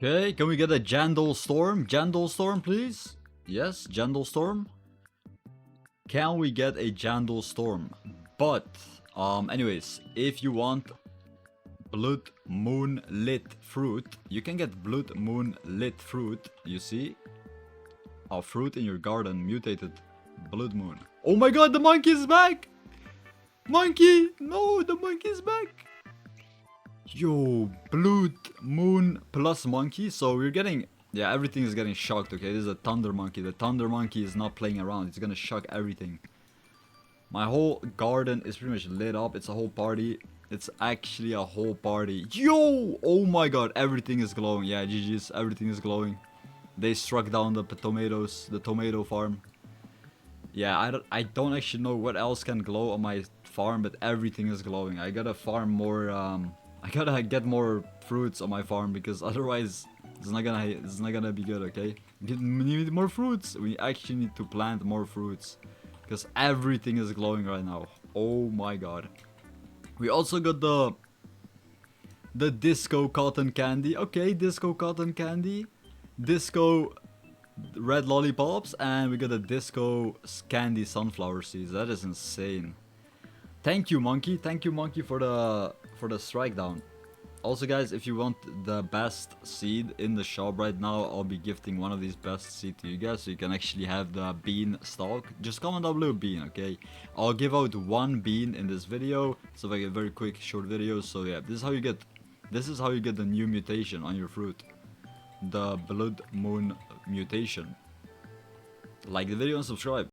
Okay, can we get a Jandal Storm? Jandal Storm, please? Yes, Jandal Storm. Can we get a Jandal Storm? But, anyways, if you want Blood Moon Lit Fruit, you can get Blood Moon Lit Fruit, you see? A fruit in your garden, mutated Blood Moon. Oh my god, the monkey is back! Monkey! No, the monkey is back! Yo, Blood Moon plus monkey. So we're getting, yeah, everything is getting shocked, okay? This is a thunder monkey. The thunder monkey is not playing around. It's gonna shock everything. My whole garden is pretty much lit up. It's a whole party. It's actually a whole party. Yo! Oh my god, everything is glowing. Yeah, GG's, everything is glowing. They struck down the tomatoes, the tomato farm. Yeah, I don't actually know what else can glow on my farm, but everything is glowing. I gotta farm more, I gotta get more fruits on my farm, because otherwise it's not gonna be good, okay? We need more fruits. We actually need to plant more fruits, because everything is glowing right now. Oh my god. We also got the disco cotton candy. Okay, disco cotton candy. Disco red lollipops, and we got a disco candy sunflower seeds. That is insane. Thank you, monkey. Thank you, monkey, for the strike down. Also, guys, if you want the best seed in the shop right now, I'll be gifting one of these best seed to you guys, so you can actually have the bean stalk. Just comment down below bean, okay? I'll give out one bean in this video. It's like a very quick, short video. So yeah, this is how you get the new mutation on your fruit, the Blood Moon mutation. Like the video and subscribe.